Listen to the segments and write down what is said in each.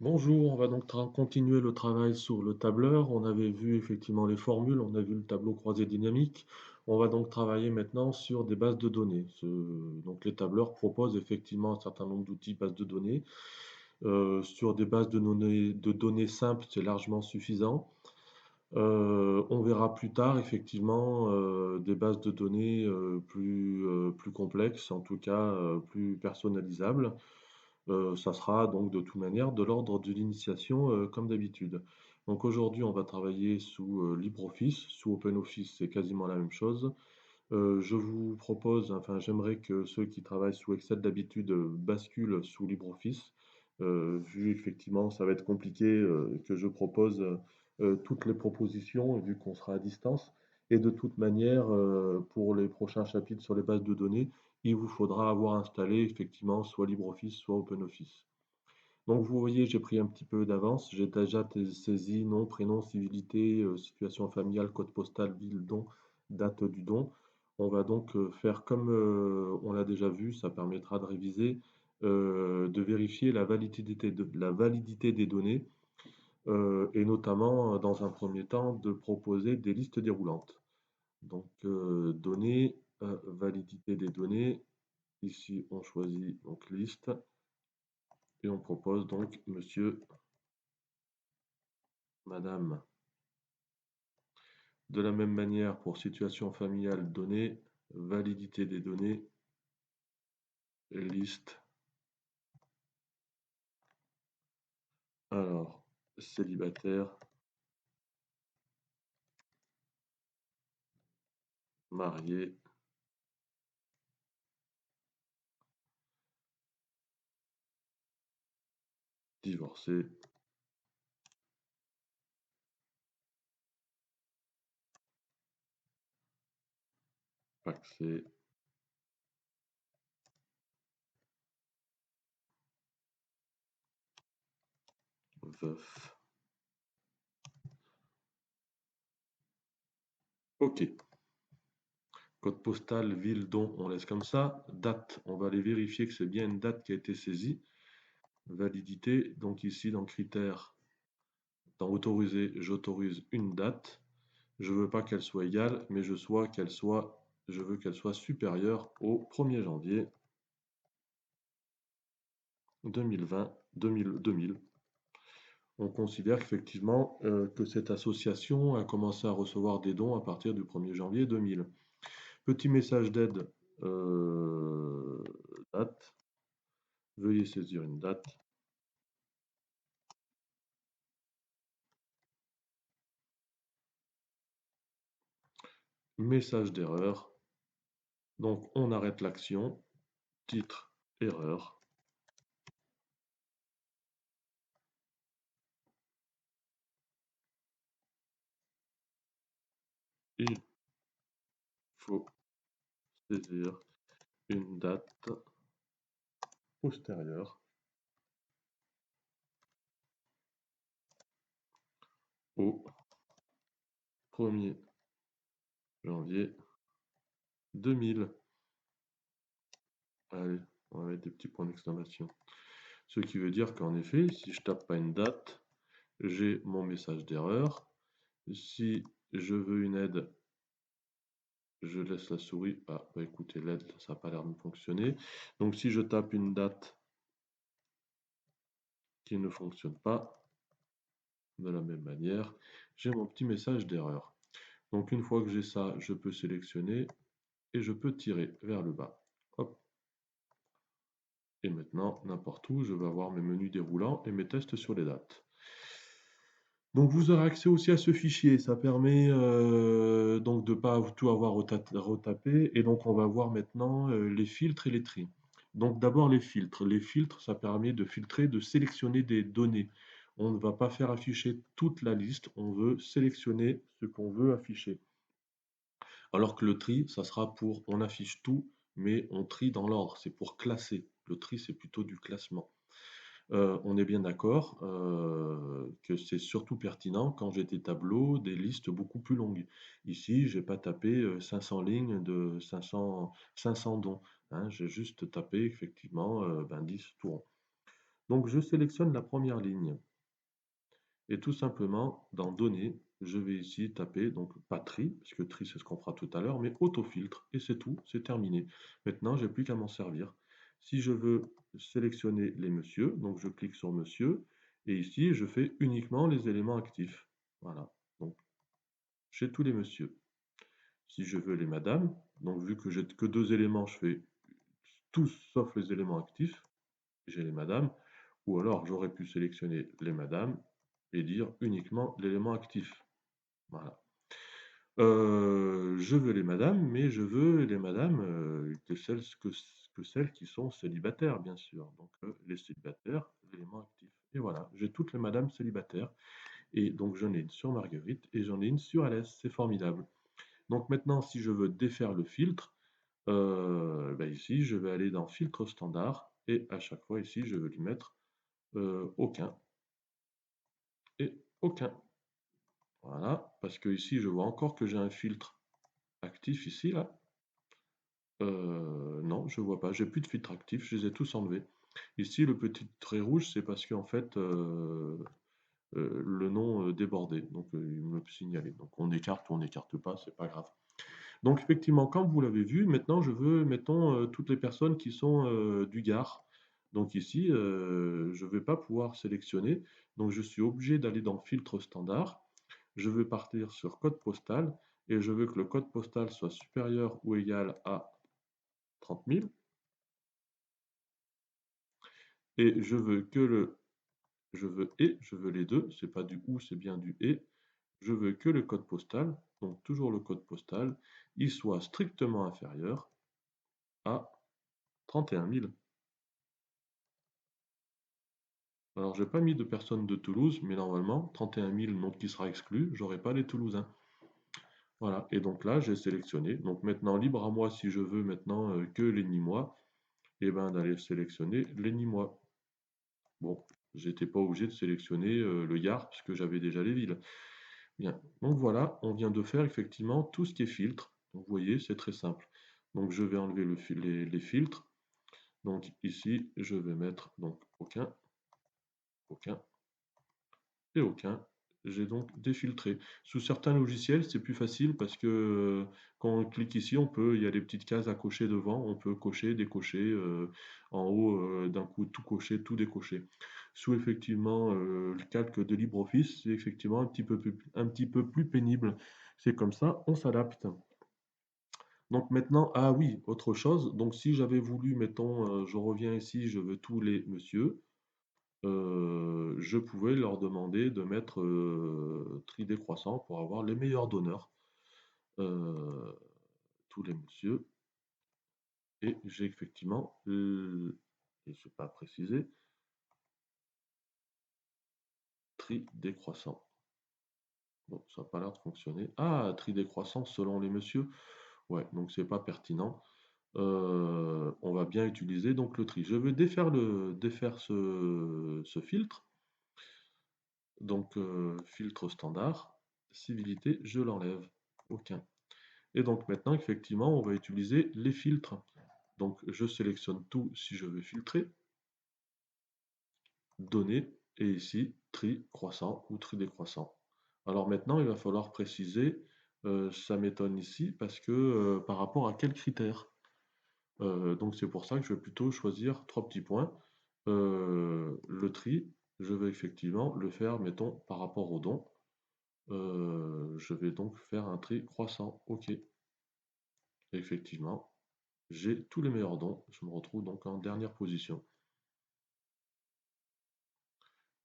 Bonjour, on va donc continuer le travail sur le tableur. On avait vu effectivement les formules, on a vu le tableau croisé dynamique. On va donc travailler maintenant sur des bases de données. Donc les tableurs proposent effectivement un certain nombre d'outils bases de données. Sur des bases de données simples, c'est largement suffisant. On verra plus tard effectivement des bases de données plus complexes, en tout cas plus personnalisables. Ça sera donc de toute manière de l'ordre de l'initiation, comme d'habitude. Donc aujourd'hui, on va travailler sous, LibreOffice. Sous OpenOffice, c'est quasiment la même chose. Je vous propose, enfin, j'aimerais que ceux qui travaillent sous Excel d'habitude, basculent sous LibreOffice. Vu effectivement, ça va être compliqué, que je propose, toutes les propositions, vu qu'on sera à distance. Et de toute manière, pour les prochains chapitres sur les bases de données, il vous faudra avoir installé effectivement soit LibreOffice, soit OpenOffice. Donc vous voyez, j'ai pris un petit peu d'avance. J'ai déjà saisi nom, prénom, civilité, situation familiale, code postal, ville, don, date du don. On va donc faire comme on l'a déjà vu, ça permettra de réviser, de vérifier la validité des données, et notamment, dans un premier temps, de proposer des listes déroulantes. Donc, données, validité des données. Ici, on choisit donc liste et on propose donc monsieur, madame. De la même manière, pour situation familiale donnée, validité des données, liste. Alors, célibataire, marié, divorcé, pacsé, veuf. Ok. Code postal, ville, don, on laisse comme ça. Date, on va aller vérifier que c'est bien une date qui a été saisie. Validité, donc ici dans critères, dans autoriser, j'autorise une date. Je veux pas qu'elle soit égale, mais je veux qu'elle soit supérieure au 1er janvier 2020, 2000. On considère qu'effectivement que cette association a commencé à recevoir des dons à partir du 1er janvier 2000. Petit message d'aide, euh, date. Veuillez saisir une date. Message d'erreur. Donc on arrête l'action. Titre, erreur. Il faut saisir une date postérieure au 1er janvier 2000. Allez, on va mettre des petits points d'exclamation. Ce qui veut dire qu'en effet, si je tape pas une date, j'ai mon message d'erreur. Si je veux une aide, je laisse la souris. Ah, bah écoutez, l'aide, ça n'a pas l'air de fonctionner. Donc si je tape une date qui ne fonctionne pas, de la même manière, j'ai mon petit message d'erreur. Donc une fois que j'ai ça, je peux sélectionner et je peux tirer vers le bas. Hop. Et maintenant, n'importe où, je vais avoir mes menus déroulants et mes tests sur les dates. Donc vous aurez accès aussi à ce fichier. Ça permet donc de ne pas tout avoir retapé. Et donc on va voir maintenant les filtres et les tris. Donc d'abord les filtres. Les filtres, ça permet de filtrer, de sélectionner des données. On ne va pas faire afficher toute la liste, on veut sélectionner ce qu'on veut afficher. Alors que le tri, ça sera pour on affiche tout, mais on trie dans l'ordre, c'est pour classer. Le tri, c'est plutôt du classement. On est bien d'accord que c'est surtout pertinent quand j'ai des tableaux, des listes beaucoup plus longues. Ici, j'ai pas tapé 500 lignes de 500 dons, hein, j'ai juste tapé effectivement 10 tours. Donc je sélectionne la première ligne et tout simplement dans Données, je vais ici taper, donc pas tri, puisque tri c'est ce qu'on fera tout à l'heure, mais autofiltre et c'est tout, c'est terminé. Maintenant, j'ai plus qu'à m'en servir. Si je veux sélectionner les messieurs, donc je clique sur monsieur et ici je fais uniquement les éléments actifs. Voilà, donc j'ai tous les messieurs. Si je veux les madames, donc vu que j'ai que deux éléments, je fais tous sauf les éléments actifs, j'ai les madames, ou alors j'aurais pu sélectionner les madames et dire uniquement l'élément actif. Voilà. Je veux les madames, mais je veux les madames que celles qui sont célibataires, bien sûr. Donc les célibataires, l'élément actif. Et voilà, j'ai toutes les madames célibataires. Et donc j'en ai une sur Marguerite et j'en ai une sur Alès. C'est formidable. Donc maintenant, si je veux défaire le filtre, ben ici, je vais aller dans filtre standard et à chaque fois ici, je vais lui mettre aucun et aucun. Voilà, parce que ici, je vois encore que j'ai un filtre actif ici, là. Non, je vois pas. J'ai plus de filtre actif, je les ai tous enlevés. Ici, le petit trait rouge, c'est parce qu'en fait, le nom débordait. Donc, il me le signalait. Donc, on écarte ou on n'écarte pas, c'est pas grave. Donc effectivement, comme vous l'avez vu, maintenant je veux, mettons, toutes les personnes qui sont du Gard. Donc ici, je ne vais pas pouvoir sélectionner. Donc je suis obligé d'aller dans filtre standard. Je veux partir sur code postal et je veux que le code postal soit supérieur ou égal à 30 000. Et je veux les deux, c'est pas du ou, c'est bien du et. Je veux que le code postal, donc toujours le code postal, il soit strictement inférieur à 31 000. Alors, j'ai pas mis de personne de Toulouse, mais normalement, 31 000, donc qui sera exclu, j'aurai pas les Toulousains. Voilà, et donc là, j'ai sélectionné. Donc maintenant, libre à moi, si je veux maintenant que les Nîmois, et ben d'aller sélectionner les Nîmois. Bon, j'étais pas obligé de sélectionner le Gard, puisque j'avais déjà les villes. Bien, donc voilà, on vient de faire effectivement tout ce qui est filtre. Donc, vous voyez, c'est très simple. Donc je vais enlever les filtres. Donc ici, je vais mettre donc aucun, aucun, et aucun. J'ai donc défiltré. Sous certains logiciels, c'est plus facile parce que quand on clique ici, il y a des petites cases à cocher devant, on peut cocher, décocher, en haut, d'un coup, tout cocher, tout décocher. Sous effectivement le calque de LibreOffice, c'est effectivement un petit peu plus pénible. C'est comme ça, on s'adapte. Donc maintenant, ah oui, autre chose. Donc si j'avais voulu, mettons, je reviens ici, je veux tous les monsieur. Je pouvais leur demander de mettre tri décroissant pour avoir les meilleurs donneurs, euh, tous les messieurs. Et j'ai effectivement, et je n'ai pas précisé, tri décroissant. Bon, ça n'a pas l'air de fonctionner. Ah, tri décroissant selon les messieurs. Ouais, donc c'est pas pertinent. On va bien utiliser donc le tri. Je vais défaire ce filtre. Donc filtre standard, civilité, je l'enlève. Aucun. Et donc maintenant, effectivement, on va utiliser les filtres. Donc je sélectionne tout si je veux filtrer, données, et ici, tri croissant ou tri décroissant. Alors maintenant, il va falloir préciser, ça m'étonne ici, parce que par rapport à quels critères? Donc c'est pour ça que je vais plutôt choisir trois petits points. Le tri, je vais effectivement le faire, mettons, par rapport au don. Je vais donc faire un tri croissant. OK. Effectivement, j'ai tous les meilleurs dons. Je me retrouve donc en dernière position.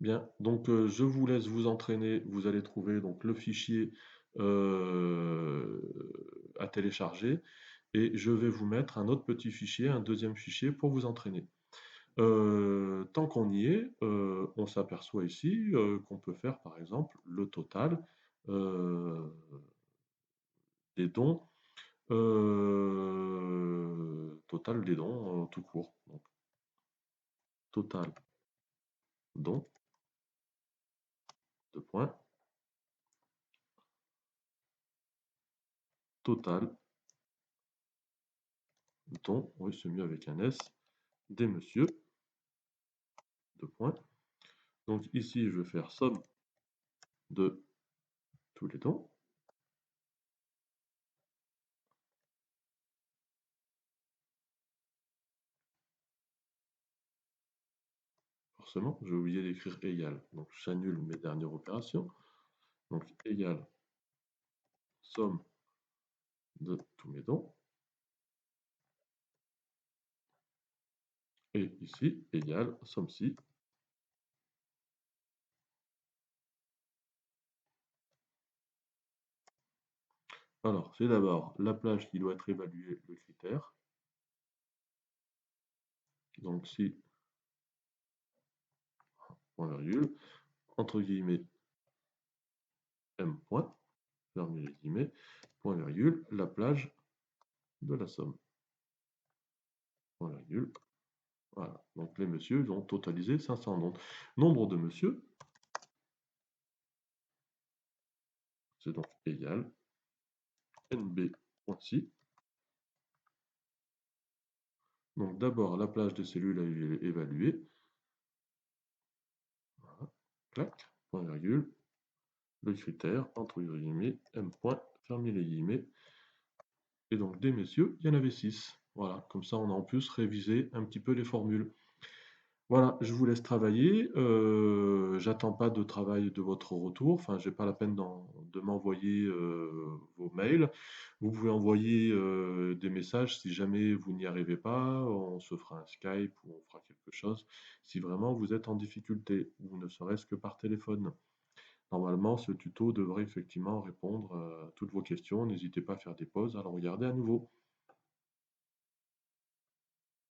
Bien, donc je vous laisse vous entraîner. Vous allez trouver donc le fichier euh, à télécharger et je vais vous mettre un autre petit fichier, un deuxième fichier pour vous entraîner. Tant qu'on y est, on s'aperçoit ici qu'on peut faire par exemple le total euh, des dons. Total des dons tout court. Donc, total dons, deux points, total dons, oui c'est mieux avec un S, des messieurs, deux points. Donc ici, je vais faire somme de tous les dons. Forcément, j'ai oublié d'écrire égal. Donc j'annule mes dernières opérations. Donc égal somme de tous mes dons. Et ici, égal somme-ci. Alors, c'est d'abord la plage qui doit être évaluée, le critère. Donc si, point virgule, entre guillemets, m point, fermez les guillemets, point virgule, la plage de la somme. Point virgule. Voilà. Donc les messieurs ils ont totalisé 500. Donc, nombre de messieurs, c'est donc égal nb.si. Donc d'abord la plage des cellules à évaluer. Voilà. Clac, point virgule, le critère, entre guillemets, m point, fermez les guillemets. Et donc des messieurs, il y en avait 6. Voilà, comme ça on a en plus révisé un petit peu les formules. Voilà, je vous laisse travailler. J'attends pas de travail de votre retour. Enfin, j'ai pas la peine de m'envoyer vos mails. Vous pouvez envoyer des messages si jamais vous n'y arrivez pas. On se fera un Skype ou on fera quelque chose si vraiment vous êtes en difficulté ou ne serait-ce que par téléphone. Normalement, ce tuto devrait effectivement répondre à toutes vos questions. N'hésitez pas à faire des pauses, à le regarder à nouveau.